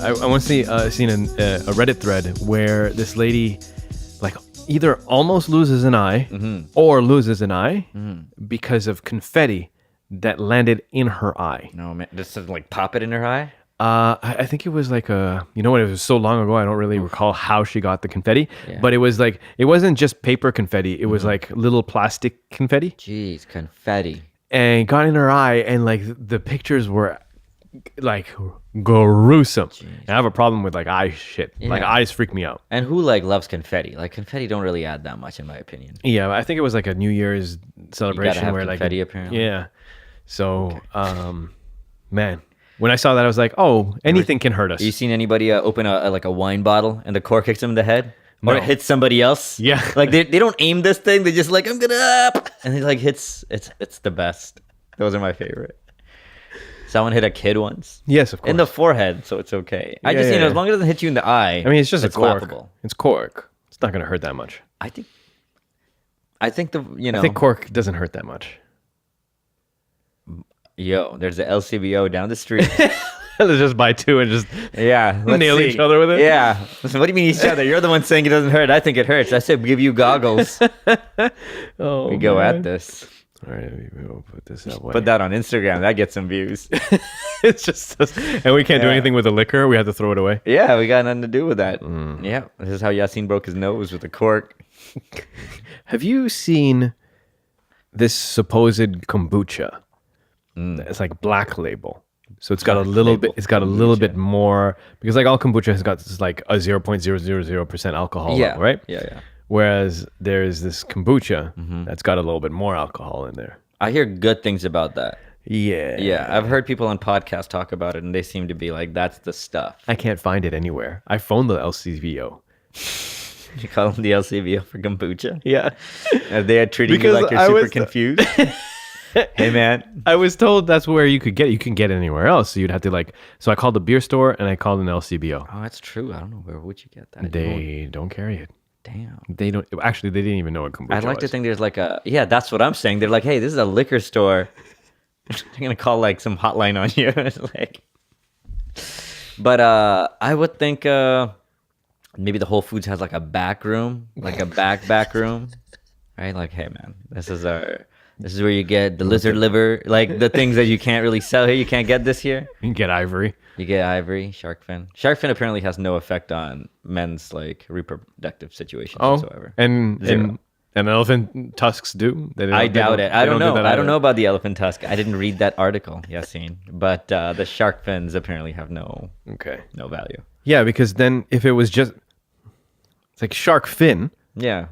I once seen a Reddit thread where this lady, like, either almost loses an eye or loses an eye because of confetti that landed in her eye. No, man. Just to, like, pop it in her eye? I think it was like you know what? It was so long ago, I don't really recall how she got the confetti. Yeah. But it was like, it wasn't just paper confetti. It was like little plastic confetti. Jeez, confetti. And it got in her eye, and like the pictures were like gruesome. And I have a problem with like eye shit. Yeah. Like eyes freak me out. And who like loves confetti? Like confetti don't really add that much in my opinion. Yeah, I think it was like a New Year's celebration, you gotta have where confetti, like apparently. Yeah. So, man, when I saw that, I was like, oh, anything can hurt us. You seen anybody open a wine bottle and the cork hits them in the head? Or it hits somebody else? Yeah. Like they don't aim this thing. They just like, I'm gonna up. And it like hits. It's the best. Those are my favorite. Someone hit a kid once. Yes, of course. In the forehead, so it's okay. I just, as long as it doesn't hit you in the eye. I mean, it's just a cork. Laughable. It's cork. It's not going to hurt that much. I think I think cork doesn't hurt that much. Yo, there's the LCBO down the street. Let's just buy two and just nail each other with it. Yeah. Listen, what do you mean each other? You're the one saying it doesn't hurt. I think it hurts. I said give you goggles. We go at this. All right, we'll put this that way. Put that on Instagram. That gets some views. It's just, and we can't do anything with the liquor. We have to throw it away. Yeah, we got nothing to do with that. Yeah, this is how Yasin broke his nose with a cork. Have you seen this supposed kombucha? It's like Black Label. So it's got a little bit. It's got a little bit more, because like all kombucha has got this like a 0.000% alcohol level, right? Yeah. Whereas there's this kombucha that's got a little bit more alcohol in there. I hear good things about that. Yeah. I've heard people on podcasts talk about it, and they seem to be like, "That's the stuff." I can't find it anywhere. I phoned the LCBO. You call them the LCBO for kombucha? Yeah. Are they treating you like you're super confused? Hey man, I was told that's where you could get it. You can get it anywhere else. So you'd have to so I called the beer store and I called an LCBO. Oh, that's true. I don't know, where would you get that? They don't carry it. Damn. They don't. Actually, they didn't even know what kombucha I'd like to think there's like that's what I'm saying. They're like, hey, this is a liquor store. They're going to call like some hotline on you. But I would think maybe the Whole Foods has like a back room, like a back room, right? Like, hey man, this is where you get the lizard liver, like the things that you can't really sell here. You can't get this here. You can get ivory. You get ivory, shark fin. Shark fin apparently has no effect on men's like reproductive situations whatsoever. And elephant tusks do? I doubt it. I don't know. I don't know about the elephant tusk. I didn't read that article, Yasin. But the shark fins apparently have no value. Yeah, because then if it was just, it's like shark fin. Yeah.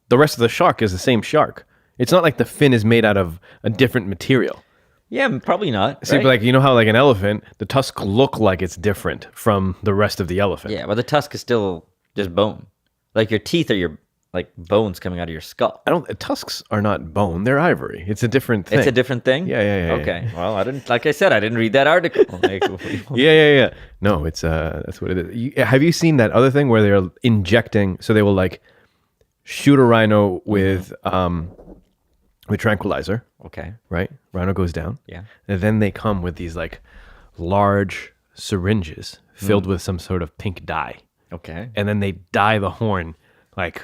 The rest of the shark is the same shark. It's not like the fin is made out of a different material. Yeah, probably not. See, but you know how like an elephant, the tusk look like it's different from the rest of the elephant. Yeah, but the tusk is still just bone. Like your teeth are your like bones coming out of your skull. Tusks are not bone; they're ivory. It's a different thing. It's a different thing. Yeah. Okay. Well, I didn't. Like I said, I didn't read that article. Yeah. No, it's that's what it is. Have you seen that other thing where they're injecting? So they will like shoot a rhino with tranquilizer. Okay. Right? Rhino goes down. Yeah. And then they come with these like large syringes filled with some sort of pink dye. Okay. And then they dye the horn like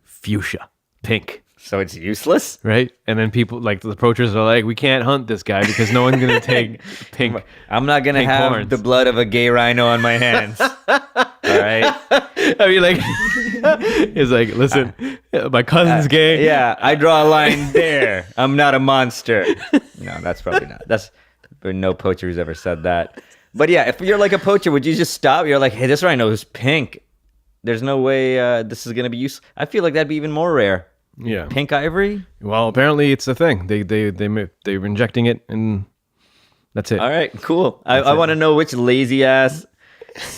fuchsia, pink. So it's useless? Right? And then people like the poachers are like, we can't hunt this guy because no one's going to take pink. I'm not going to have horns. The blood of a gay rhino on my hands. All right? I mean, like, it's like, listen, my cousin's gay. Yeah, I draw a line there. I'm not a monster. No, that's probably not. No poacher who's ever said that. But yeah, if you're like a poacher, would you just stop? You're like, hey, this rhino is pink. There's no way this is going to be useful. I feel like that'd be even more rare. Yeah. Pink ivory? Well, apparently it's a thing. They're injecting it and that's it. All right, cool. I want to know which lazy ass,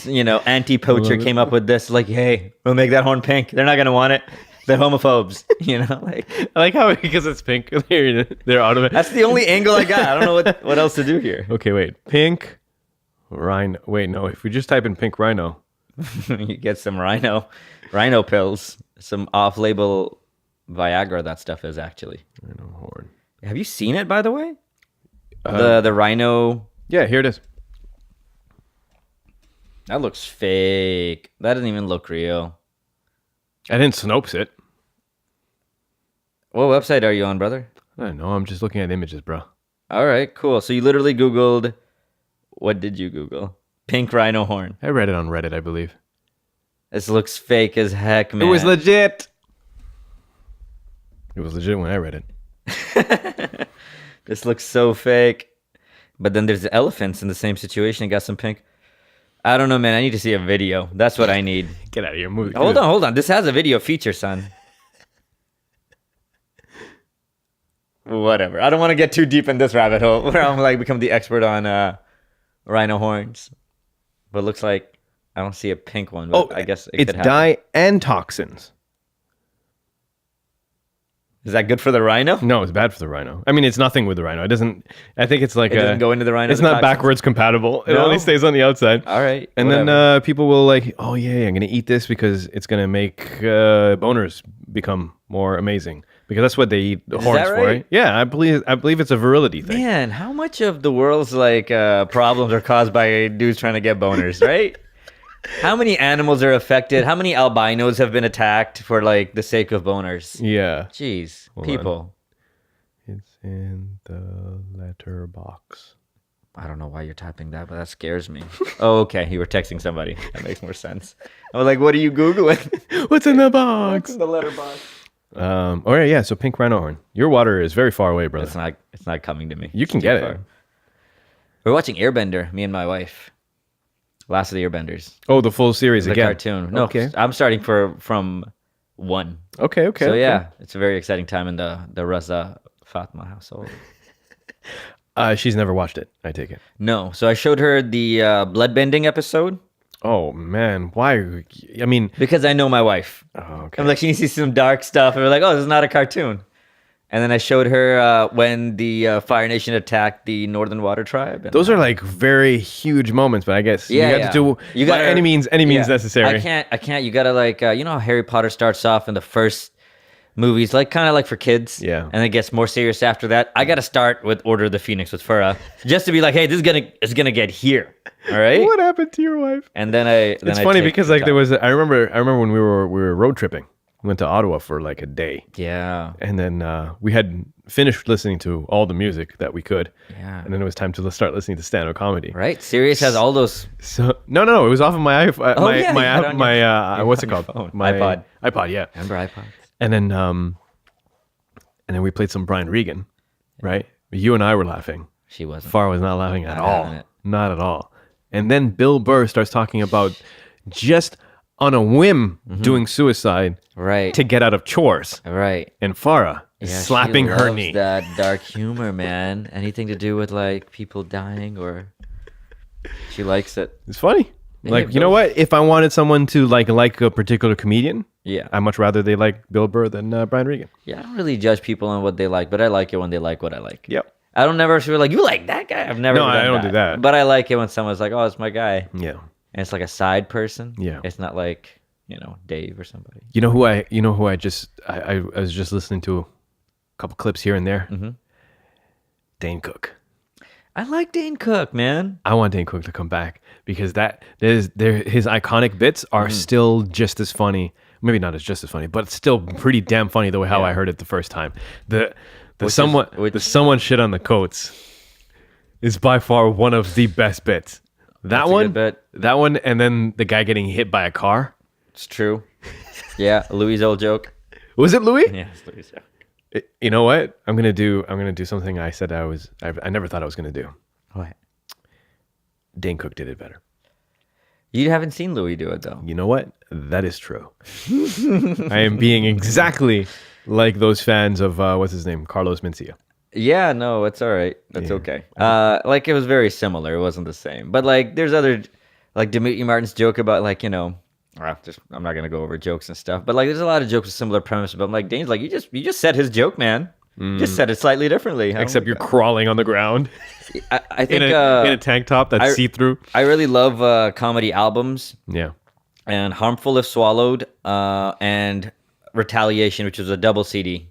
anti-poacher came up with this. Like, hey, we'll make that horn pink. They're not going to want it. They're homophobes, I like how because it's pink, they're automatic. That's the only angle I got. I don't know what else to do here. Okay, wait. Pink rhino. Wait, no. If we just type in pink rhino, you get some rhino pills. some off-label Viagra that stuff is actually. Rhino horn. Have you seen it, by the way? The rhino. Yeah, here it is. That looks fake. That doesn't even look real. I didn't Snopes it. What website are you on, brother? I don't know. I'm just looking at images, bro. All right, cool. So you literally Googled. What did you Google? Pink rhino horn. I read it on Reddit, I believe. This looks fake as heck, man. It was legit. It was legit when I read it. This looks so fake. But then there's the elephants in the same situation. It got some pink. I don't know, man. I need to see a video. That's what I need. Get out of here. Move. Hold on. This has a video feature, son. Whatever. I don't want to get too deep in this rabbit hole where I'm like become the expert on rhino horns. But it looks like I don't see a pink one. But I guess it it's could happen. dye and toxins. Is that good for the rhino? No, it's bad for the rhino. I mean, it's nothing with the rhino. It doesn't. I think it's like It doesn't go into the rhino. It's not backwards compatible. It No? only stays on the outside. All right. And whatever. then people will like, oh yeah, I'm gonna eat this because it's gonna make boners become more amazing because that's what they eat the horns that for. right? Right? Yeah, I believe it's a virility thing. Man, how much of the world's like problems are caused by dudes trying to get boners, right? How many animals are affected? How many albinos have been attacked for like the sake of boners? Yeah, Jeez, Hold people. it's in the letterbox. I don't know why you're typing that, but that scares me. Oh, okay. You were texting somebody. That makes more sense. I was like, what are you Googling? What's in the box? the letterbox. All right, yeah. So pink rhino horn. Your water is very far away, brother. It's not coming to me. You can It's too get far. it. We're watching Airbender, me and my wife. Last of the Airbenders. Oh, the full series The again. cartoon. No, Okay. I'm starting from 1. Okay. So yeah, it's a very exciting time in the Raza Fatma household. She's never watched it. I take it. No, so I showed her the bloodbending episode Oh man, why? I mean, because I know my wife. oh, okay. I'm like, she needs to see some dark stuff, and we're like, oh, this is not a cartoon. And then I showed her when the Fire Nation attacked the Northern Water Tribe. And Those are like very huge moments, but I guess you have to do You by gotta- any means yeah. necessary. I can't. You gotta like, you know how Harry Potter starts off in the first movies, like kind of like for kids. Yeah. And it gets more serious after that. I gotta start with Order of the Phoenix with Fura, just to be like, hey, this is gonna get here. All right. What happened to your wife? And then It's funny because like there was I remember when we were road tripping. We went to Ottawa for like a day. Yeah. And then we had finished listening to all the music that we could. Yeah. And then it was time to start listening to stand-up comedy. Right. Sirius has all those. So no, it was off of my iPhone. Oh, yeah, you had it on my your- what's it on your called? phone. My iPod. iPod, yeah. Remember iPods? And then we played some Brian Regan, right? You and I were laughing. She wasn't. Farah was not laughing at Not all. having it. Not at all. And then Bill Burr starts talking about just on a whim doing suicide Right. to get out of chores. Right. And Farah is Yeah, slapping she her loves knee. That dark humor, man. Anything to do with like people dying or she likes it. It's funny. Yeah, Like, you know Bill- what? If I wanted someone to like a particular comedian, Yeah. I'd much rather they like Bill Burr than Brian Regan. Yeah, I don't really judge people on what they like, but I like it when they like what I like. Yep. I don't never feel like you like that guy. I've never. No, done I don't do that. But I like it when someone's like, "Oh, it's my guy," Yeah. and it's like a side person. Yeah. It's not like Dave or somebody. You know who I was just listening to a couple clips here and there. Mm-hmm. Dane Cook. I like Dane Cook, man. I want Dane Cook to come back because his iconic bits are still just as funny. Maybe not as just as funny, but it's still pretty damn funny the way how I heard it the first time. The someone shit on the coats is by far one of the best bits. That's a good bit. That one, and then the guy getting hit by a car. It's true. Yeah, Louis' old joke. Was it Louis? Yeah, it's Louis' joke. You know what? I'm gonna do something I said I never thought I was gonna do. What? Dane Cook did it better. You haven't seen Louis do it though. You know what? That is true. I am being exactly like those fans of what's his name, Carlos Mencia. Yeah, no, it's all right. That's okay. Like it was very similar. It wasn't the same. But like there's other like Dimitri Martin's joke about like, I'm not gonna go over jokes and stuff. But like there's a lot of jokes with similar premise. But I'm like, Dane's like, you just said his joke, man. Just said it slightly differently. Except you're crawling on the ground I think in a tank top that's see-through. I really love comedy albums Yeah. and Harmful If Swallowed and Retaliation, which was a double CD.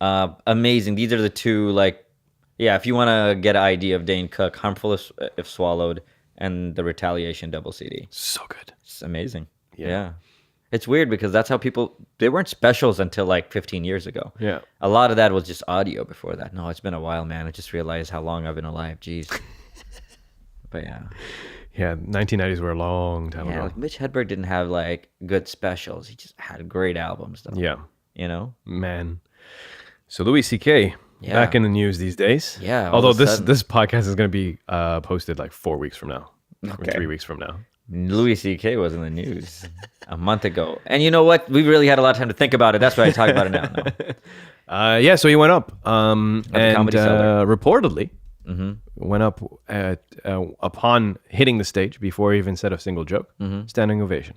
Amazing. These are the two, like, yeah, if you want to get an idea of Dane Cook, Harmful if Swallowed, and the Retaliation double CD. So good. It's amazing. Yeah. It's weird because that's how they weren't specials until like 15 years ago. Yeah. A lot of that was just audio before that. No, it's been a while, man. I just realized how long I've been alive. Jeez. But yeah. Yeah, 1990s were a long time Yeah, ago. like Mitch Hedberg didn't have like good specials. He just had great albums though. Yeah. You know? Man. So Louis C.K. back in the news these days. Yeah. Although this podcast is going to be posted like 4 weeks from now. Okay. Or 3 weeks from now. Louis C.K. was in the news a month ago. And you know what? We really had a lot of time to think about it. That's why I talk about it now. Yeah, so he went up. the And Comedy Cellar. reportedly went up upon hitting the stage before he even said a single joke. Standing ovation.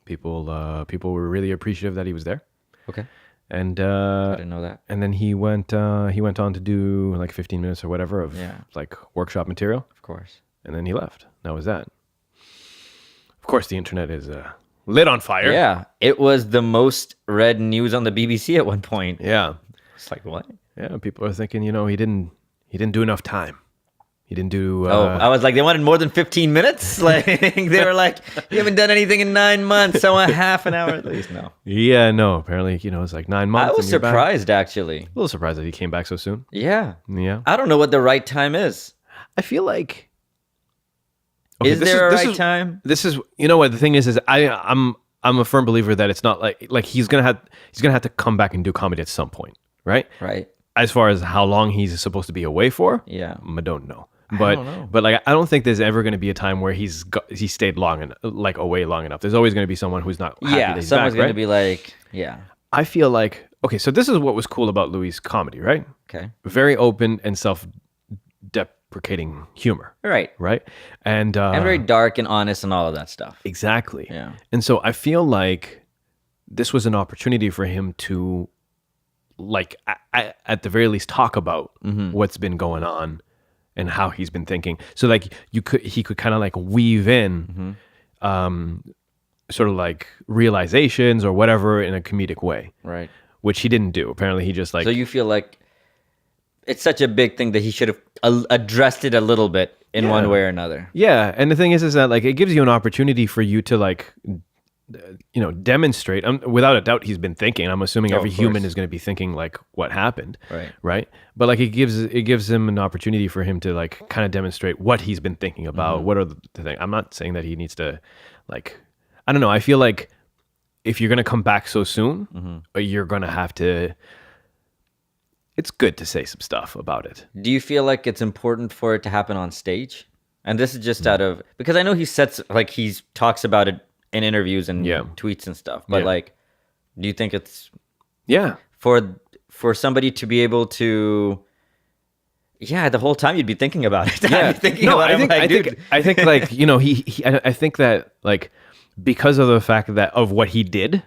People were really appreciative that he was there. Okay. And I didn't know that. and then he went on to do like 15 minutes or whatever of like workshop material. Of course. And then he left. That was that. Of course, the internet is lit on fire. Yeah. It was the most read news on the BBC at one point. Yeah. It's like, what? Yeah. People are thinking, he didn't do enough time. He didn't do. I was like, they wanted more than 15 minutes? Like, they were like, you haven't done anything in 9 months. I want half an hour at least. No. Yeah, no. Apparently, it's like 9 months. I was and you're back. surprised, actually. A little surprised that he came back so soon. Yeah. Yeah. I don't know what the right time is. I feel like. Is there a right time? This is, what the thing is I'm a firm believer that it's not like he's gonna have to come back and do comedy at some point, right? Right. As far as how long he's supposed to be away for, Yeah. I don't know. I don't know. But like I don't think there's ever going to be a time where he stayed away long enough. There's always going to be someone who's not happy that he's someone's back, going right? to be like, yeah. I feel like okay, so this is what was cool about Louis' comedy, right? Okay. Very open and self-deprecating humor, Right. right? And very dark and honest and all of that stuff. exactly. Yeah. And so I feel like this was an opportunity for him to, like, at the very least, talk about what's been going on and how he's been thinking. So like he could kind of like weave in, sort of like realizations or whatever in a comedic way, Right. which he didn't do. Apparently, he just like. So you feel like it's such a big thing that he should have addressed it a little bit in one way or another. Yeah, and the thing is that like it gives you an opportunity for you to like, demonstrate. Without a doubt, he's been thinking. I'm assuming every human is going to be thinking like what happened, right? But like it gives him an opportunity for him to like kind of demonstrate what he's been thinking about. What are the things? I'm not saying that he needs to, like, I don't know. I feel like if you're going to come back so soon, you're going to have to. It's good to say some stuff about it. Do you feel like it's important for it to happen on stage? And this is just out of because I know he talks about it in interviews and tweets and stuff. But like, do you think it's for somebody to be able to? Yeah, the whole time you'd be thinking about it. Yeah, I think like I think that like because of the fact that of what he did,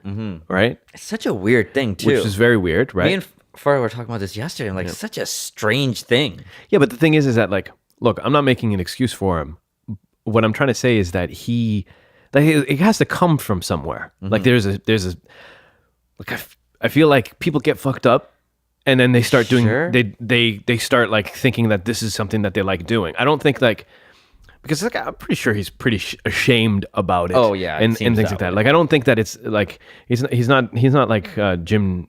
right? It's such a weird thing too, Which is very weird, right? Me and Farah were talking about this yesterday. I'm like, such a strange thing. Yeah, but the thing is that like, look, I'm not making an excuse for him. What I'm trying to say is that it has to come from somewhere. Like there's a like I feel like people get fucked up, and then they start doing they start like thinking that this is something that they like doing. I don't think like. Because like, I'm pretty sure he's pretty ashamed about it. Oh yeah, and things like that. Like I don't think that it's like he's not like Jim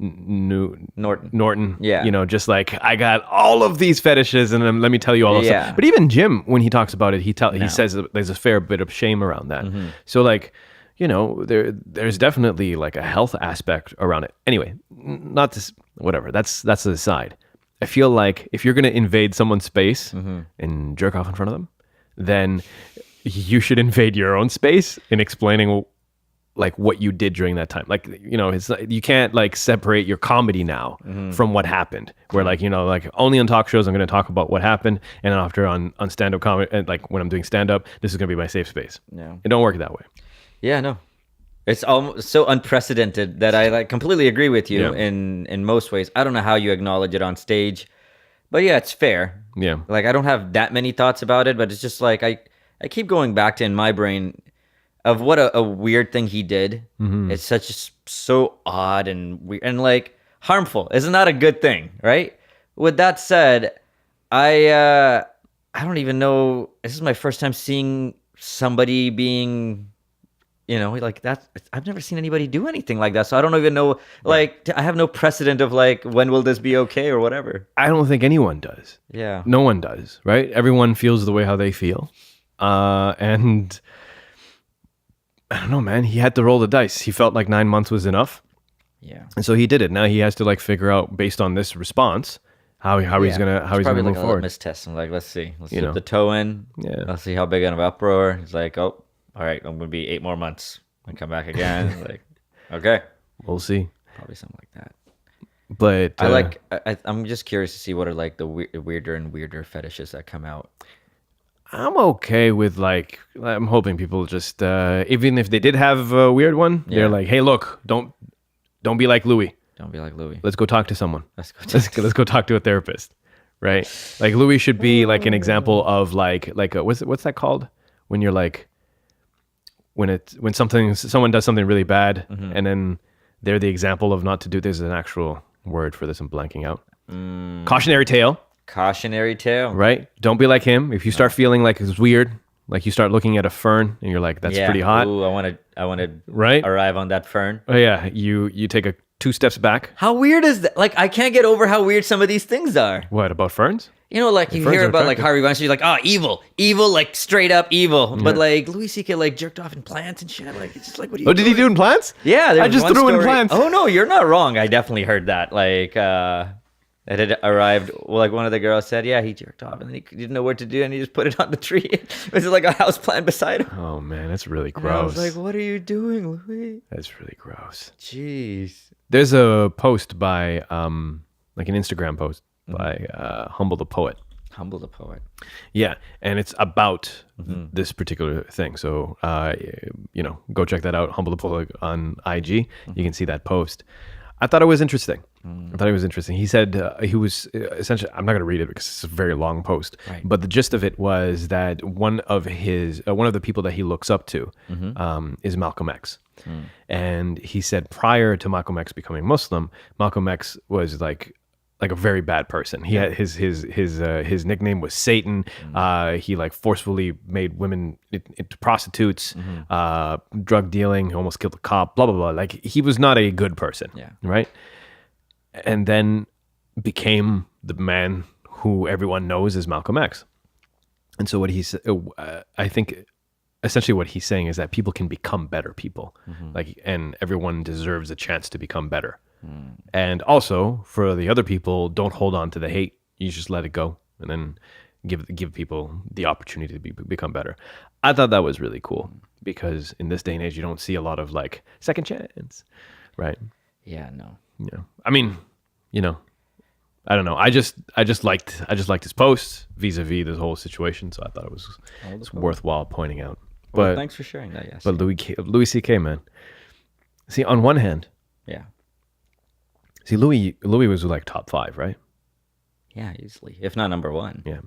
Norton. Yeah, just like I got all of these fetishes and then let me tell you all of stuff. But even Jim, when he talks about it, he says that there's a fair bit of shame around that. So like, there's definitely like a health aspect around it. Anyway, not this whatever. That's the aside. I feel like if you're gonna invade someone's space and jerk off in front of them, then you should invade your own space in explaining like what you did during that time. Like, it's you can't like separate your comedy now from what happened. Where like, like only on talk shows I'm going to talk about what happened, and then after on stand-up comedy, and like when I'm doing stand-up, this is going to be my safe space. Yeah, it don't work that way. Yeah, no, it's almost so unprecedented that I like completely agree with you in most ways. I don't know how you acknowledge it on stage. But yeah, it's fair. Yeah. Like I don't have that many thoughts about it, but it's just like I keep going back to in my brain, of what a weird thing he did. It's so odd and weird and like harmful. It's not a good thing, right? With that said, I don't even know. This is my first time seeing somebody being, like that. I've never seen anybody do anything like that. So I don't even know. Like, I have no precedent of like, when will this be okay or whatever. I don't think anyone does. Yeah. No one does, right? Everyone feels the way how they feel. And I don't know, man. He had to roll the dice. He felt like 9 months was enough. Yeah. And so he did it. Now he has to like figure out based on this response how he's gonna probably move like a forward. litmus test. I'm like, let's see. Let's You dip know. the toe in. Yeah. Let's see how big of an uproar. He's like, oh, all right, I'm gonna be 8 more months and come back again. Like, okay, We'll see. probably something like that. But I'm just curious to see what are like the weirder and weirder fetishes that come out. I'm okay with like I'm hoping people just even if they did have a weird one, Yeah. they're like, hey, look, don't be like Louis. Don't be like Louis. Let's go talk to someone. Let's go. Let's go talk to a therapist, right? Like Louis should be like an example of like what's that called when you're like when someone does something really bad and then they're the example of not to do. There's an actual word for this. I'm blanking out. Cautionary tale, Cautionary tale. right? Don't be like him. If you start feeling like it's weird, like you start looking at a fern and you're like, that's pretty hot, Ooh, I want to right? arrive on that fern. Oh yeah, you take a 2 steps back. How weird is that? Like, I can't get over how weird some of these things are. What about ferns? Like you ferns hear are about like attractive. Harvey Weinstein, you're like, evil, like straight up evil. But like Louis C.K. like jerked off in plants and shit. Like, it's just like, what are you Oh, did he do in plants? Yeah, there I was just one threw in story- plants. Oh no, you're not wrong. I definitely heard that. Like, it had arrived. Well, like one of the girls said, yeah, he jerked off and then he didn't know what to do and he just put it on the tree. It was like a house plant beside him. Oh man, that's really And I was gross. like, what are you doing, Louis? That's really gross. Jeez. There's a post by like an Instagram post by Humble the Poet. Humble the poet. Yeah, and it's about this particular thing. So go check that out. Humble the Poet on IG. You can see that post. I thought it was interesting. He said he was essentially. I'm not going to read it because it's a very long post. Right. But the gist of it was that one of the people that he looks up to is Malcolm X. And he said prior to Malcolm X becoming Muslim, Malcolm X was like a very bad person. He had his nickname was Satan. He like forcefully made women into prostitutes, drug dealing. He almost killed a cop. Blah blah blah. Like he was not a good person. Yeah. Right. And then became the man who everyone knows as Malcolm X. And so what he said, I think. Essentially, what he's saying is that people can become better people, and everyone deserves a chance to become better. And also, for the other people, don't hold on to the hate. You just let it go, and then give people the opportunity to become better. I thought that was really cool because in this day and age, you don't see a lot of like second chance, right? Yeah, no. I mean, I don't know. I just liked his post vis-a-vis this whole situation, so I thought it was worthwhile pointing out. Well, But thanks for sharing that, yes. But Louis C.K., man. See, on one hand, Yeah. see Louis was like top 5, right? Yeah, easily. If not number one. Yeah.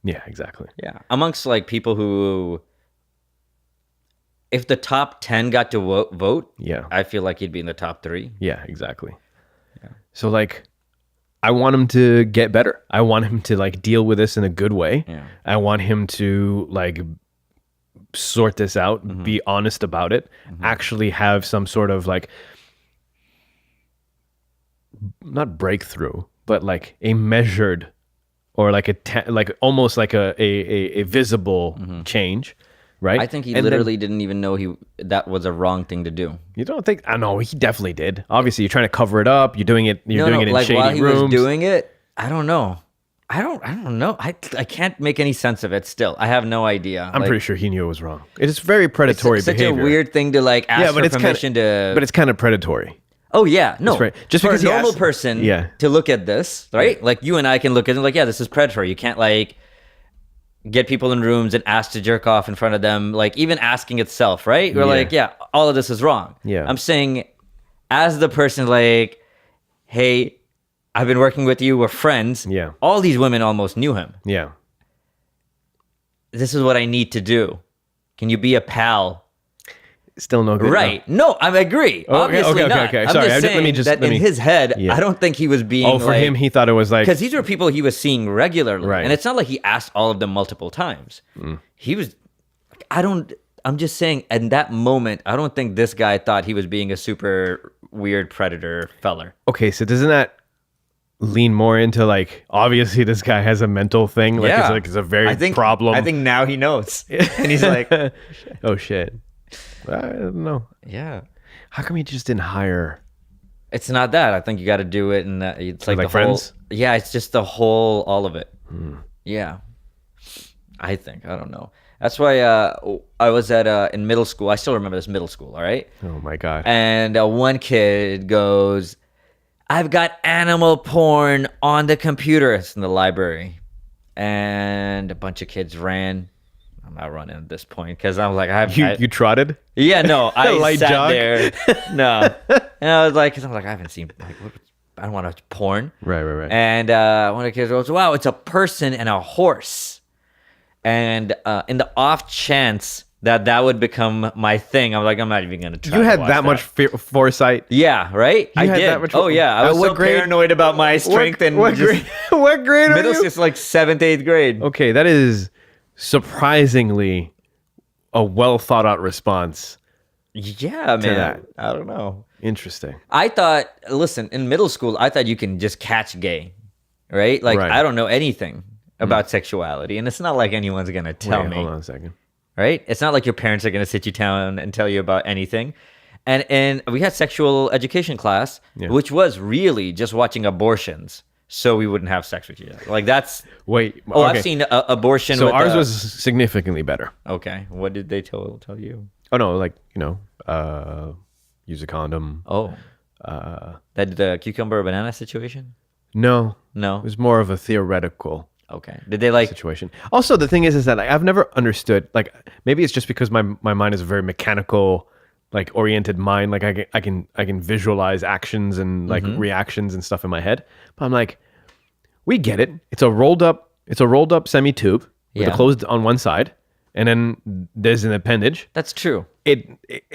Yeah, exactly. Yeah. Amongst like people who, if the top 10 got to vote, Yeah. I feel like he'd be in the top 3. Yeah, exactly. Yeah. So like I want him to get better. I want him to like deal with this in a good way. Yeah. I want him to like sort this out, be honest about it, actually have some sort of like not breakthrough, but like a measured or like like almost like a visible change, right? I think he And then- literally didn't even know that was a wrong thing to do. You don't think? I know he definitely did. Obviously, you're trying to cover it up. You're doing it. You're doing it in like shady while he rooms. was doing it, I don't know. I don't know. I can't make any sense of it still. I have no idea. I'm pretty sure he knew it was wrong. It is very predatory such behavior. a weird thing to like ask for it's permission to. But it's kind of predatory. Oh yeah, no. right. Just for because a he normal asked- person Yeah. to look at this, right? Like you and I can look at it like, yeah, this is predatory. You can't like get people in rooms and ask to jerk off in front of them. Like even asking itself, right? We're Yeah. like, yeah, all of this is wrong. Yeah. I'm saying as the person like, hey, I've been working with you, we're friends. Yeah. All these women almost knew him. Yeah. This is what I need to do. Can you be a pal Still no good. Right. No, I agree. Oh, okay, Obviously okay, not. okay. I'm Sorry, just saying that in his head, Yeah. I don't think he was being Oh, for like, him, he thought it was like. because these were people he was seeing regularly. Right. And it's not like he asked all of them multiple times. He was, I'm just saying, in that moment, I don't think this guy thought he was being a super weird predator feller. Okay, so doesn't that lean more into like, obviously this guy has a mental thing? Like, it's a very problem. I think now he knows. And he's like, oh, shit. I don't know. yeah. How come he just didn't hire? It's not that. I think you got to do it, and it's like like the friends? whole. Yeah, it's just the whole, all of it. Yeah, I think I don't know. That's why I was at in middle school. I still remember this middle school. All right, Oh, my God. and one kid goes, "I've got animal porn on the computer." It's in the library, and a bunch of kids ran. I'm not running at this point because I'm like, You trotted? yeah, no, I Light sat jog? there. No. And I was like, because I'm like, I haven't seen, like, I don't want to watch porn. Right. And one of the kids goes, wow, it's a person and a horse. And in the off chance that would become my thing, I'm like, I'm not even going to try You to had watch that much foresight. Yeah, right? I had did. that much- Oh, yeah. I was What so grade? paranoid about my strength and What just grade? What grade are middle you? school, like 7th, 8th grade. Okay, that is surprisingly a well thought out response. Yeah, man. that. I don't know. Interesting. I thought, listen, in middle school, I thought you can just catch gay, right? Like, Right. I don't know anything about sexuality, and it's not like anyone's gonna tell Wait, me, hold on a second. right? It's not like your parents are gonna sit you down and tell you about anything. And we had sexual education class, Yeah. which was really just watching abortions, so we wouldn't have sex with each other. Like that's. Wait. Oh, okay. I've seen abortion. So with, ours was significantly better. okay. What did they tell you? Oh no, like use a condom. Oh, that the cucumber banana situation. No, No. it was more of a theoretical Okay. Did they like? situation. Also, the thing is that like, I've never understood. Like maybe it's just because my mind is a very mechanical, like oriented mind. Like I can visualize actions and like reactions and stuff in my head. But I'm like, we get it. It's a rolled up semi tube with Yeah. the closed on one side, and then there's an appendage. That's true. It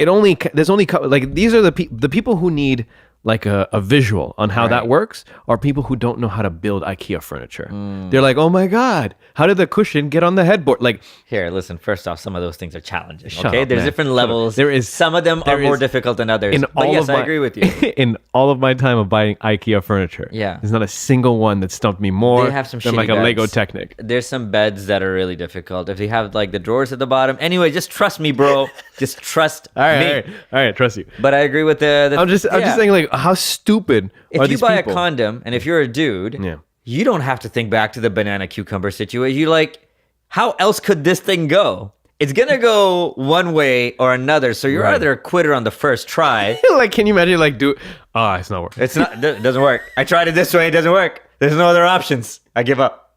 only there's only like these are the people who need like a visual on how that works are people who don't know how to build IKEA furniture. They're like, oh my God, how did the cushion get on the headboard? Like, Here, listen. First off, some of those things are challenging. Shut Okay, up, there's man. different Shut up. levels. There is- some of them are there more is- difficult than others. in But all yes, of I my, agree with you. in all of my time of buying IKEA furniture, Yeah. there's not a single one that stumped me more They have some than shitty like a Lego beds. Technic. There's some beds that are really difficult. If they have like the drawers at the bottom. Anyway, just trust me, bro. Just trust All right, me. all right, trust you. But I agree with the I'm just yeah. saying, like, how stupid are If you these buy people? a condom and if you're a dude, Yeah. you don't have to think back to the banana cucumber situation. You're like, how else could this thing go? It's gonna go one way or another. So you're Right. either a quitter on the first try. Like, can you imagine, like, it's not working. It's not. It doesn't work. I tried it this way. It doesn't work. There's no other options. I give up.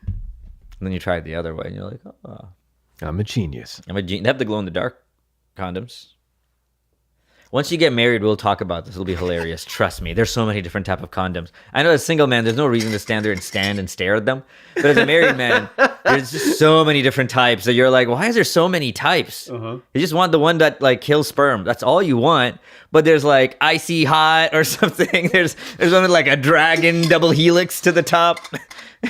And then you try it the other way, and you're like, oh, I'm a genius. I'm a genius. They have the glow in the dark condoms. Once you get married, we'll talk about this. It'll be hilarious. Trust me. There's so many different type of condoms. I know as a single man, there's no reason to stand there and stare at them. But as a married man, there's just so many different types that you're like, why is there so many types? You just want the one that like kills sperm. That's all you want. But there's like icy hot or something. There's one with like a dragon double helix to the top.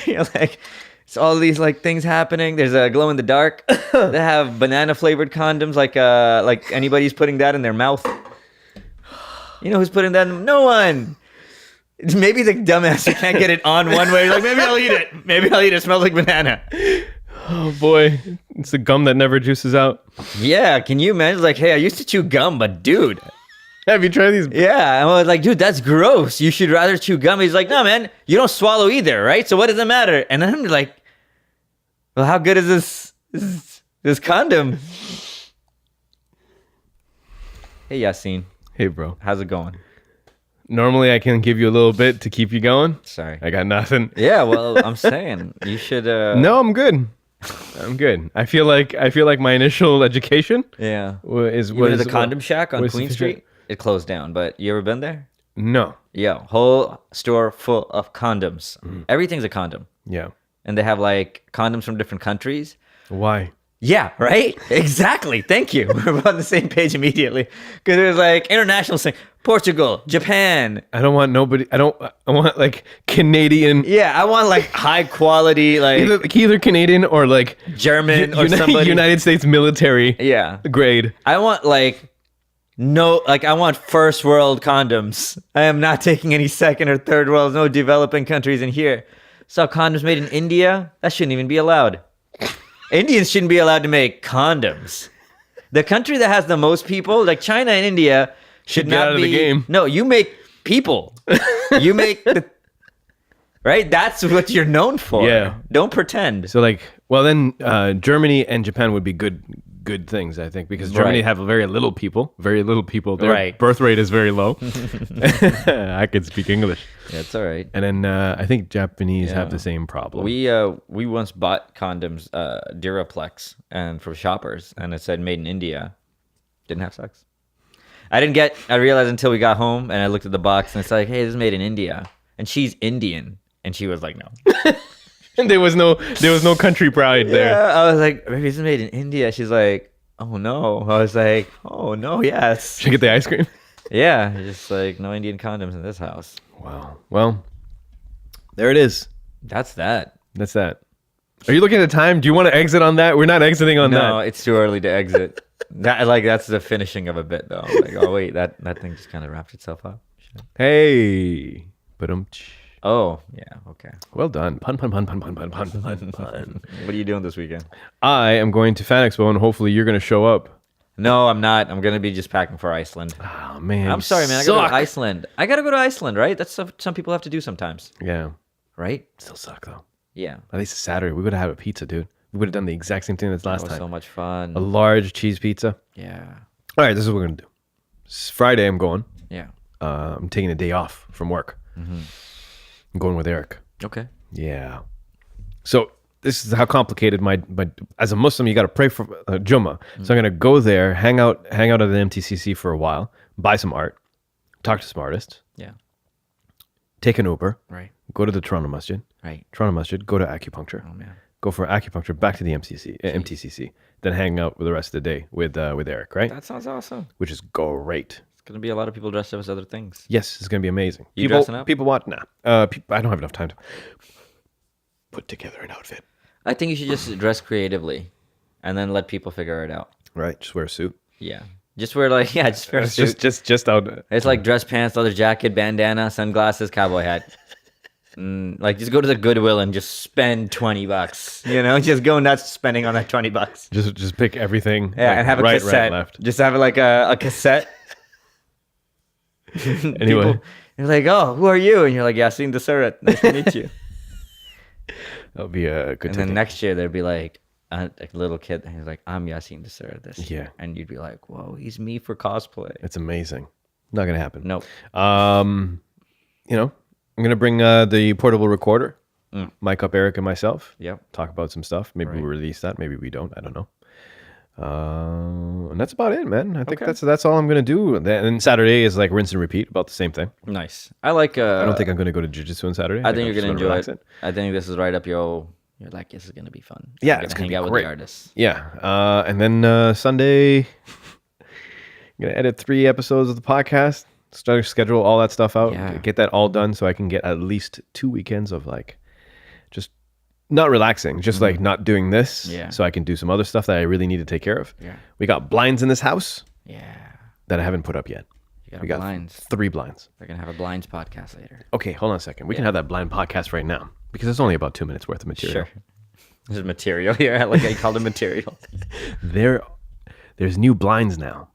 You're like, it's all these like things happening. There's a glow in the dark. They have banana flavored condoms, like anybody's putting that in their mouth. You know who's putting that in? No one. Maybe the dumbass who can't get it on one way. Like, maybe I'll eat it. Maybe I'll eat it. It smells like banana. Oh boy, it's the gum that never juices out. Yeah, can you imagine? Like, hey, I used to chew gum, but dude. Have you tried these? Yeah, I was like, dude, that's gross. You should rather chew gum. He's like, no, man, you don't swallow either, right? So what does it matter? And then I'm like, well, how good is this condom? Hey, Yasin. Hey, bro. How's it going? Normally, I can give you a little bit to keep you going. Sorry. I got nothing. Yeah, well, I'm saying you should. No, I'm good. I'm good. I feel like my initial education Yeah. was You went to the condom shack on was Queen sufficient. Street? It closed down, but you ever been there? No. Yeah, whole store full of condoms. Everything's a condom. Yeah. And they have like condoms from different countries. Why? Yeah, right? Exactly. Thank you. We're on the same page immediately. Because it was like international thing. Portugal, Japan. I don't want nobody. I want like Canadian. Yeah, I want like high quality, like Either Canadian or like German or somebody. United States military. Yeah. Grade. I want like I want first world condoms. I am not taking any second or third world, no developing countries in here. So condoms made in India, that shouldn't even be allowed. Indians shouldn't be allowed to make condoms. The country that has the most people, like China and India, should get not out of be. the game. No, you make people. You make right. That's what you're known for. Yeah. Don't pretend. So like, well then, Germany and Japan would be good things, I think, because Germany Right. have very little people. Their Right. birth rate is very low. I could speak English. Yeah, it's all right. And then I think Japanese have Yeah. the same problem. We once bought condoms, Duraplex, and for shoppers, and it said made in India. Didn't have sex. I realized until we got home, and I looked at the box, and it's like, hey, this is made in India, and she's Indian, and she was like, no. And there was no country pride there. Yeah, I was like, maybe this is made in India. She's like, oh no. I was like, oh no, yes. Should I get the ice cream? Yeah, just like no Indian condoms in this house. Wow. Well, there it is. That's that. That's that. Are you looking at the time? Do you want to exit on that? We're not exiting on No, that. it's too early to exit. That's the finishing of a bit though. Like, oh wait, that thing just kind of wrapped itself up. Shit. Hey. Oh yeah, okay. Well done. Pun. What are you doing this weekend? I am going to Fan Expo, and hopefully you're going to show up. No, I'm not. I'm gonna be just packing for Iceland. Oh, man. I'm sorry, man. I gotta go to Iceland. I gotta go to Iceland, right? That's stuff some people have to do sometimes, Yeah. right? Still suck, though. Yeah. At least it's Saturday. We would have had a pizza, dude. We would have done the exact same thing as last That was time. so much fun. A large cheese pizza. Yeah. All right, this is what we're going to do. Friday, I'm going. Yeah. I'm taking a day off from work. I'm going with Eric. Okay. Yeah. So this is how complicated my as a Muslim, you got to pray for Jummah. So I'm going to go there, hang out at the MTCC for a while, buy some art, talk to some artists, Yeah. take an Uber, Right. go to the Toronto Masjid, go to acupuncture, Oh man. go for acupuncture, back to the MTCC, then hang out with the rest of the day with Eric, right? That sounds awesome. Which is great. It's gonna be a lot of people dressed up as other things. Yes, it's going to be amazing. You dressing up? People watch. Nah. I don't have enough time to put together an outfit. I think you should just dress creatively, and then let people figure it out. Right, just wear a suit. Yeah. Just wear just wear a It's suit. just out. It's like dress pants, leather jacket, bandana, sunglasses, cowboy hat. Like just go to the Goodwill and just spend $20. You know, just go nuts spending on that $20. Just pick everything. Yeah, like, and have a right, cassette. Right, left. Just have like a cassette. Anyway, People, you're like, oh, who are you? And you're like, Yasin and Syed. Nice to meet you. that'll be a good. And then next year there'd be like a little kid, and he's like, I'm Yasin and Syed this year. And you'd be like, whoa, he's me for cosplay. It's amazing. Not gonna happen. Nope. You know, I'm gonna bring the portable recorder, mic up Eric and myself. Yep. Talk about some stuff. Maybe Right. we'll release that. Maybe we don't. I don't know. And that's about it, man. I think Okay. that's all I'm gonna do. And Saturday is like rinse and repeat, about the same thing. Nice. I like. I don't think I'm gonna go to jiu-jitsu on Saturday. I think I'm you're gonna just enjoy relax it. I think this is right up your. You're like, this is gonna be fun. Yeah, I'm it's gonna gonna hang be out great. with the artists. Yeah. And then Sunday, I'm gonna edit 3 episodes of the podcast. Start schedule all that stuff out. Yeah. Get that all done so I can get at least 2 weekends of like just not relaxing, just like not doing this. Yeah. So I can do some other stuff that I really need to take care of. Yeah. We got blinds in this house Yeah. that I haven't put up yet. You got We got blinds. 3 blinds. They're gonna have a blinds podcast later. Okay, hold on a second. We can have that blind podcast right now because it's only about 2 minutes worth of material. Sure. There's material here. I like how you called it material. There's new blinds now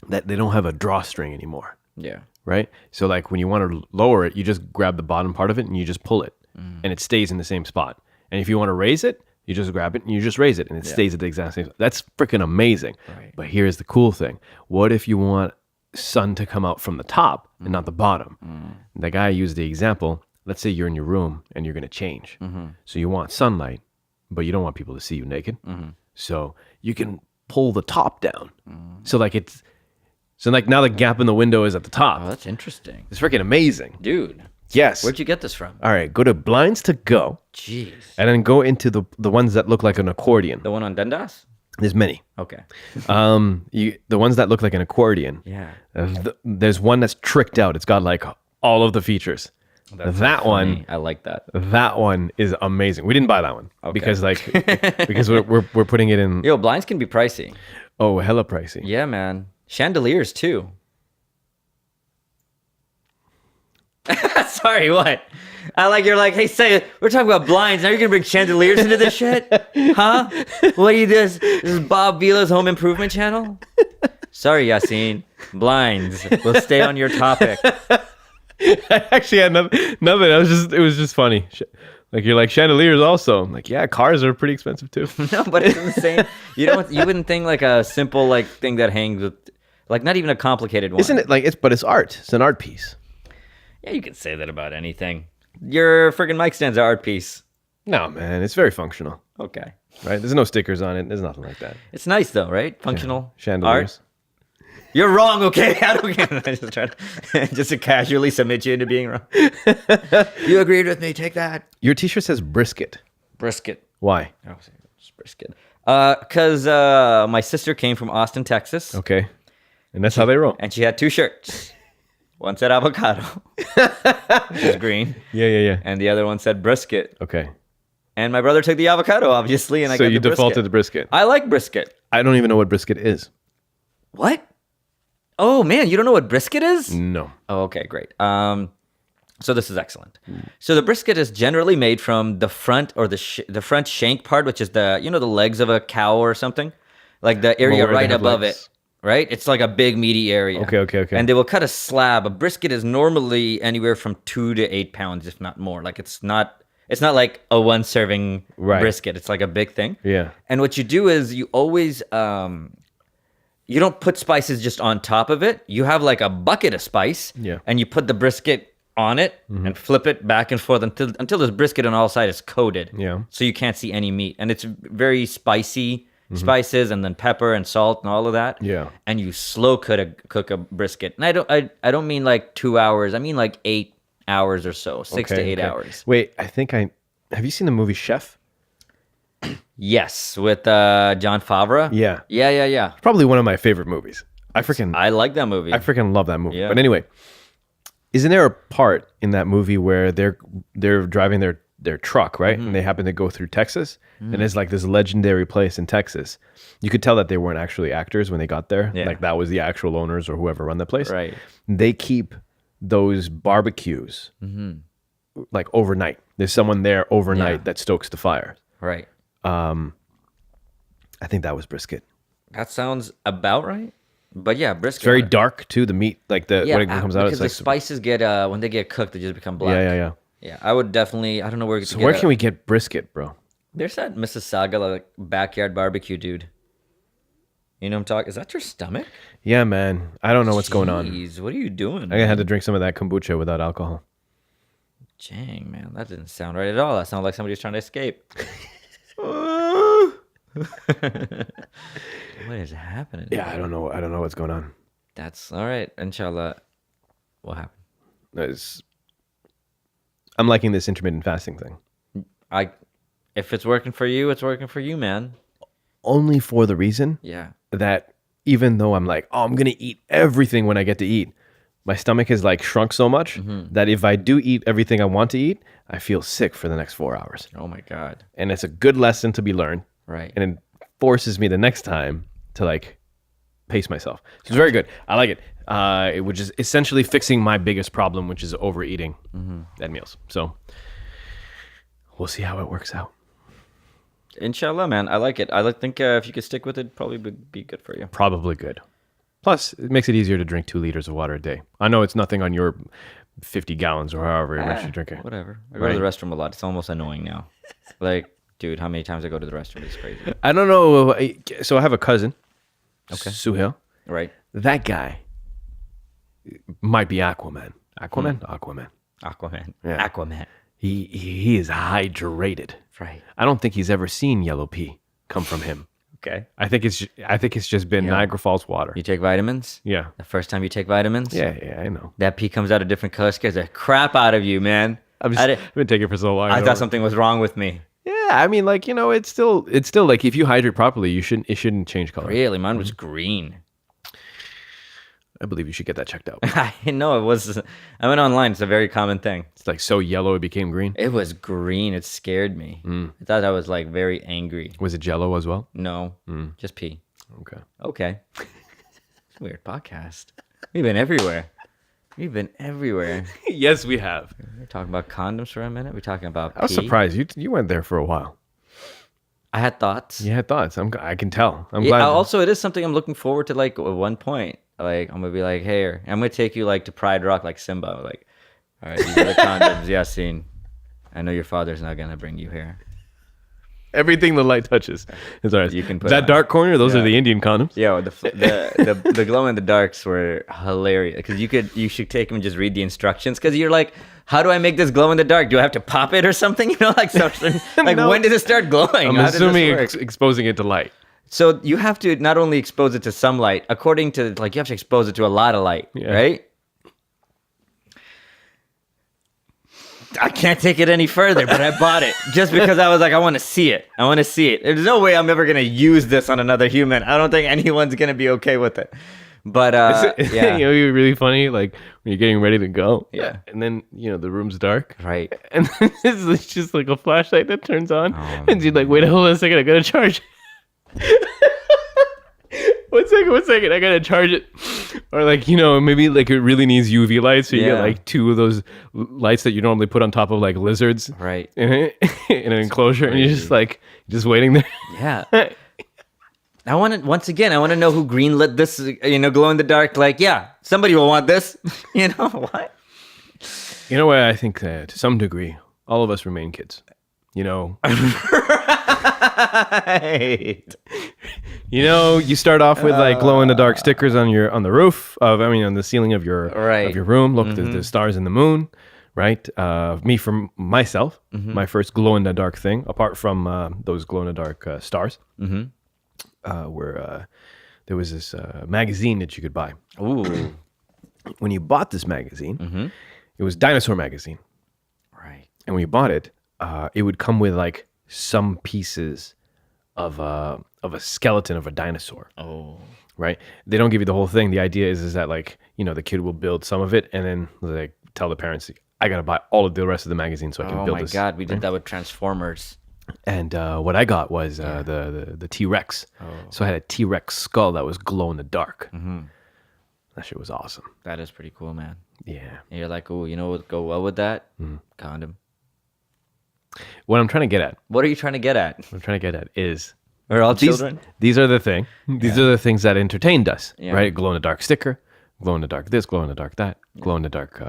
that they don't have a drawstring anymore. Yeah. Right? So like when you want to lower it, you just grab the bottom part of it and you just pull it and it stays in the same spot. And if you want to raise it, you just grab it and you just raise it and it stays at the exact same spot. That's freaking amazing. Right. But here's the cool thing. What if you want sun to come out from the top and not the bottom? The guy used the example. Let's say you're in your room and you're going to change. So you want sunlight, but you don't want people to see you naked. So you can pull the top down. So like now the gap in the window is at the top. Oh, that's interesting. It's freaking amazing. Dude, Yes. where'd you get this from? All right, go to Blinds to Go. Jeez. And then go into the ones that look like an accordion. The one on Dundas? There's many. Okay. The ones that look like an accordion. Yeah. There's one that's tricked out. It's got like all of the features. That one, I like that. that one is amazing. We didn't buy that one because we're putting it in. Yo, blinds can be pricey. Oh, hella pricey. Yeah, man. Chandeliers too. Sorry, what? You're like, hey, say we're talking about blinds. Now you're gonna bring chandeliers into this shit, huh? What do you do? This is Bob Vila's home improvement channel. Sorry, Yasin. Blinds. We'll stay on your topic. I actually had nothing. It was just funny. Like you're like chandeliers also. I'm like, yeah, cars are pretty expensive too. No, but it's insane. You wouldn't think like a simple like thing that hangs with, like not even a complicated one. Isn't it like but it's art. It's an art piece. Yeah, you can say that about anything. Your friggin' mic stand's an art piece. No, man, it's very functional. Okay. Right? There's no stickers on it. There's nothing like that. It's nice though, right? Functional Chandeliers. art. You're wrong, okay? I just try to casually submit you into being wrong. You agreed with me. Take that. Your t-shirt says brisket. Brisket. Why? Oh, it's brisket. Because my sister came from Austin, Texas. Okay. And that's how they roll. And she had 2 shirts. One said avocado, which is green. Yeah. And the other one said brisket. Okay. And my brother took the avocado, obviously, and I got the brisket. So you defaulted to brisket. I like brisket. I don't even know what brisket is. What? Oh, man, you don't know what brisket is? No. Oh, okay, great. So this is excellent. So the brisket is generally made from the front or the front shank part, which is the legs of a cow or something, like the area right above it. Right? It's like a big meaty area. Okay. And they will cut a slab. A brisket is normally anywhere from 2 to 8 pounds, if not more. Like it's not like a 1 serving brisket. It's like a big thing. Yeah. And what you do is you always you don't put spices just on top of it. You have like a bucket of spice. Yeah. And you put the brisket on it and flip it back and forth until this brisket on all sides is coated. Yeah. So you can't see any meat. And it's very spicy. Spices and then pepper and salt and all of that. Yeah. And you slow cook a brisket. And I don't mean like 2 hours. I mean like 8 hours or so, 6 to 8 hours. Wait, have you seen the movie Chef? Yes, with John Favreau. Yeah. Yeah. Probably one of my favorite movies. I like that movie. I freaking love that movie. Yeah. But anyway, isn't there a part in that movie where they're driving their truck, right? And they happen to go through Texas. And it's like this legendary place in Texas. You could tell that they weren't actually actors when they got there. Yeah. Like that was the actual owners or whoever run the place. Right. They keep those barbecues like overnight. There's someone there overnight that stokes the fire. Right. I think that was brisket. That sounds about right. But yeah, brisket. It's very dark too. The meat, like when it comes out, it's because like the spices get when they get cooked, they just become black. Yeah. Yeah, I would definitely. I don't know where. So where can we get brisket, bro? There's that Mississauga like backyard barbecue, dude. You know what I'm talking? Is that your stomach? Yeah, man. I don't know what's going on. Jeez, what are you doing? I had to drink some of that kombucha without alcohol. Dang, man, that didn't sound right at all. That sounded like somebody was trying to escape. What is happening? Yeah, I don't know what's going on. That's all right. Inshallah, what happened? I'm liking this intermittent fasting thing. If it's working for you, it's working for you, man. Only for the reason that even though I'm like, oh, I'm going to eat everything when I get to eat, my stomach is like shrunk so much that if I do eat everything I want to eat, I feel sick for the next 4 hours. Oh my God. And it's a good lesson to be learned. Right. And it forces me the next time to like pace myself. So it's very good. I like it. Which is essentially fixing my biggest problem, which is overeating at meals. So we'll see how it works out. Inshallah, man. I like it. I think if you could stick with it, probably would be good for you. Probably good. Plus, it makes it easier to drink 2 liters of water a day. I know it's nothing on your 50 gallons or however much you drink it. Whatever. I go to the restroom a lot. It's almost annoying now. Like, dude, how many times I go to the restroom is crazy. I don't know. So I have a cousin, Suhail. Right. That guy might be Aquaman. Aquaman. Yeah. Aquaman. He is hydrated. Right. I don't think he's ever seen yellow pee come from him. Okay. I think it's just been Niagara Falls water. You take vitamins? Yeah. The first time you take vitamins? Yeah, I know. That pee comes out a different color, scares the crap out of you, man. I've been taking it for so long. I thought something was wrong with me. Yeah, I mean, like, it's still like if you hydrate properly, it shouldn't change color. Really, mine was green. I believe you should get that checked out. I know it was. I went online. It's a very common thing. It's like so yellow it became green. It was green. It scared me. I thought I was like very angry. Was it Jello as well? No, just pee. Okay. Okay. It's a weird podcast. We've been everywhere. Yes, we have. We're talking about condoms for a minute. We're talking about pee. I was surprised you went there for a while. I had thoughts. You had thoughts. I can tell. I'm Yeah, glad. also, it is something I'm looking forward to. Like at one point, like I'm gonna be like, "Hey, I'm gonna take you like to Pride Rock, like Simba. Like, all right, these are the condoms, Yasin. I know your father's not gonna bring you here. Everything the light touches is ours. You can put that on. dark corner. Those are the Indian condoms. Yo, the glow in the darks were hilarious because you should take them and just read the instructions because you're like, how do I make this glow in the dark? Do I have to pop it or something? You know, like something like No. when does it start glowing? I'm How does this assuming work? exposing it to light. So you have to not only expose it to some light, according to like you have to expose it to a lot of light, right? I can't take it any further, but I bought it just because I was like, I want to see it. There's no way I'm ever gonna use this on another human. I don't think anyone's gonna be okay with it. But yeah, You know, you're really funny. Like when you're getting ready to go. Yeah. And then the room's dark. right. And then it's just like a flashlight that turns on, Oh, and you're like, "Wait, hold on a second, I gotta charge it." One second, I gotta charge it. Or like, maybe like it really needs UV light, so you get Yeah. like two of those lights that you normally put on top of like lizards Right. in an enclosure, and you're just like waiting there. Yeah. I want to know who greenlit this, glow in the dark. Like, yeah, somebody will want this. You know what? You know what? I think that to some degree, all of us remain kids. Right. You start off with like glow in the dark stickers on the roof on the ceiling of your Right. of your room. Look, the stars and the moon, right? Me for myself, my first glow in the dark thing, apart from those glow in the dark stars, where there was this magazine that you could buy. Ooh. When you bought this magazine, it was Dinosaur magazine, Right. and when you bought it, it would come with like some pieces of a skeleton of a dinosaur. Oh. Right? They don't give you the whole thing. The idea is that like, the kid will build some of it and then like tell the parents, I got to buy all of the rest of the magazine so I can Oh build my this. God, we did that with Transformers. And what I got was the T-Rex. So I had a T-Rex skull that was glow in the dark. That shit was awesome. That is pretty cool, man. Yeah. And you're like, oh, you know what would go well with that? Condom. What I'm trying to get at, What are you trying to get at? is We're all these children. these are the thing. These are the things that entertained us, Yeah. right? Glow in the dark sticker, glow in the dark this, glow in the dark that, glow in the dark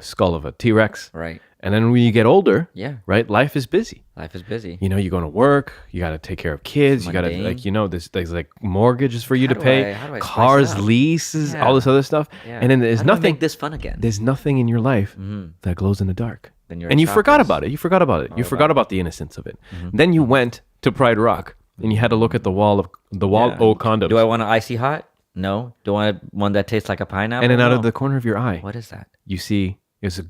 skull of a T-Rex. Right. And then when you get older, Yeah. right, life is busy. Life is busy. You're going to work. You got to take care of kids. You got to Mundane. there's like mortgages for you to pay, how do I spice cars, it up? leases, Yeah. all this other stuff. Yeah. And then there's How do I nothing. make this fun again. There's nothing in your life that glows in the dark. Then you're And a you forgot shoppers. about it. You forgot about it. You forgot about the innocence of it. Then you went to Pride Rock and you had to look at the wall of condoms. Do I want an icy hot? No. Do I want one that tastes like a pineapple? and then out No. of the corner of your eye, What is that? you see it's a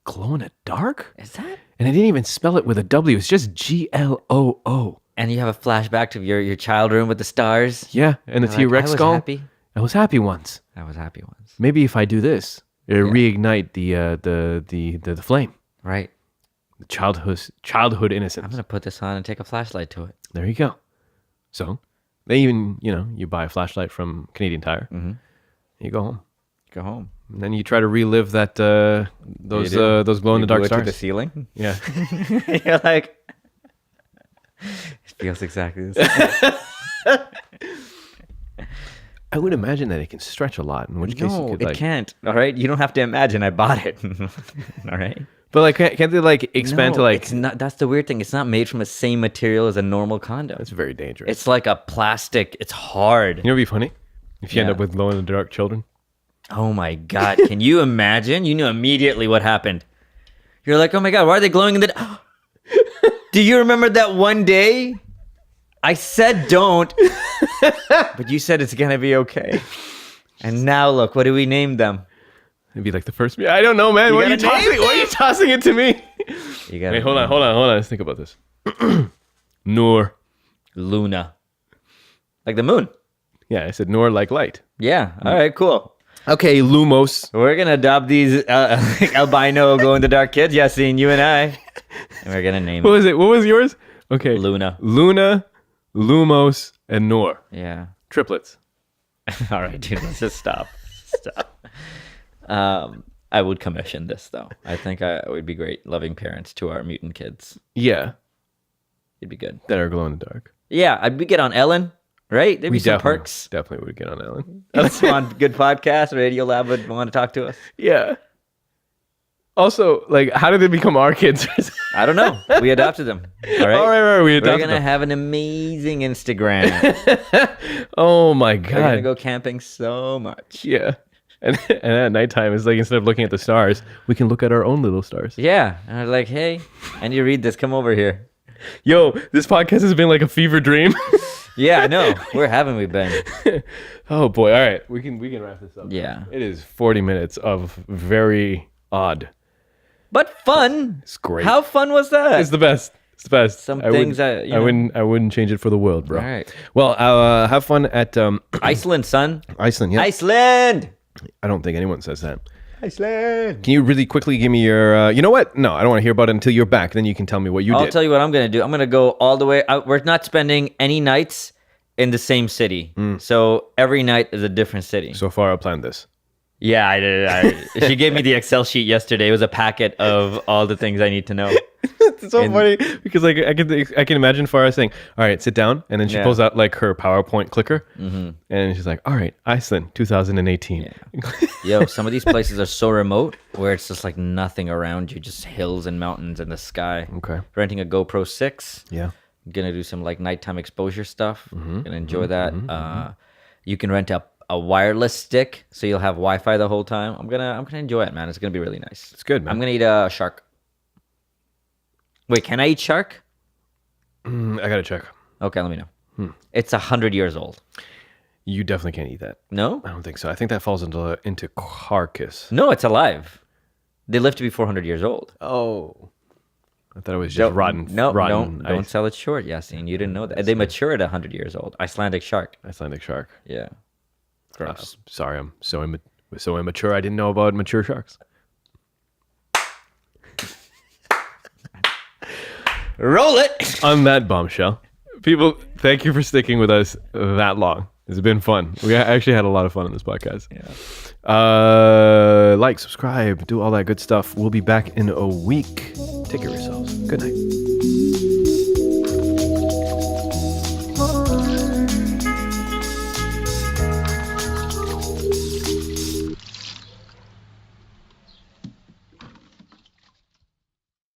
glow in the dark. Is that? And I didn't even spell it with a W. It's just GLOO. And you have a flashback to your child room with the stars. Yeah, and the You're like, T-Rex I was skull. happy. I was happy once. I was happy once. Maybe if I do this, it'll reignite the flame, Right. the childhood innocence. I'm gonna put this on and take a flashlight to it. There you go. So, they even you buy a flashlight from Canadian Tire. You go home, Go home. and then you try to relive that those glow in the dark Glue it to stars. the ceiling. Yeah, You're like, it feels exactly the same. I would imagine that it can stretch a lot. In which case, you No, could it like. can't. All right, you don't have to imagine. I bought it. All right. But like, can't they like expand to No, like? It's not. That's the weird thing. It's not made from the same material as a normal condom. That's very dangerous. It's like a plastic. It's hard. You know, what'd be funny if you end Yeah. up with glow in the dark children. Oh my God. Can you imagine? You knew immediately what happened. You're like, oh my God, why are they glowing in the... Do you remember that one day? I said don't, but you said it's going to be okay. And now look, what do we name them? It'd be like the first. I don't know, man. Why are you tossing it to me? You got. Wait, hold on. Let's think about this. Noor. Luna. Like the moon. Yeah, I said Noor like light. Yeah. All right. Cool. Okay, Lumos. We're gonna adopt these albino glow in the dark kids. Yasin, you and I, and we're gonna name What was it? What was yours? Okay, Luna, Lumos, and Noor. Yeah. Triplets. All right, dude. Let's just stop. I would commission this though. I think I would be great loving parents to our mutant kids. Yeah, It'd be good. that are glow in the dark. Yeah, I'd get on Ellen, right? There'd be some definitely, perks. Definitely would get on Ellen. It's on good podcast. Radio Lab would want to talk to us. Yeah. Also, like, how did they become our kids? I don't know. We adopted them. All right. All right. We We're adopted gonna them. have an amazing Instagram. Oh my We're gonna god. go camping so much. Yeah. And at nighttime, it's like instead of looking at the stars, we can look at our own little stars. Yeah, and I was like, hey, I need to read this. Come over here. Yo, this podcast has been like a fever dream. Yeah, I know. Where haven't we been? Oh boy. All right. We can wrap this up. Yeah. It is 40 minutes of very odd. But fun. It's great. How fun was that? It's the best. It's the best. Some things that, you know. I wouldn't change it for the world, bro. All right. Well, have fun at Iceland, son. Iceland. Yeah. Iceland. I don't think anyone says that. Iceland. Can you really quickly give me your? You know what? No, I don't want to hear about it until you're back. Then you can tell me what you I'll did. tell you what I'm going to do. I'm going to go all the way. We're not spending any nights in the same city. So every night is a different city. So far, I planned this. Yeah, I did. She gave me the Excel sheet yesterday. It was a packet of all the things I need to know. It's so funny because like I can imagine Farah saying, "All right, sit down," and then she Yeah. pulls out like her PowerPoint clicker, and she's like, "All right, Iceland, 2018." Yeah. Yo, some of these places are so remote where it's just like nothing around you, just hills and mountains and the sky. Okay. Renting a GoPro 6. Yeah. Gonna do some like nighttime exposure stuff. Gonna enjoy that. You can rent a wireless stick, so you'll have Wi-Fi the whole time. I'm gonna enjoy it, man. It's gonna be really nice. It's good, man. I'm gonna eat a shark. Wait, can I eat shark? I gotta check. Okay, let me know. It's 100 years old. You definitely can't eat that. No, I don't think so. I think that falls into carcass. no, it's alive. They live to be 400 years old. Oh. I thought it was just rotten. No, rotten don't ice. sell it short, Yasin. You didn't know that. They mature at 100 years old. Icelandic shark. Icelandic shark. Yeah. Gross. Sorry, I'm so immature. I didn't know about mature sharks. Roll it. On that bombshell, people, thank you for sticking with us that long. It's been fun. We actually had a lot of fun on this podcast. Yeah. Like, subscribe, do all that good stuff. We'll be back in a week. Take care of yourselves. Good night.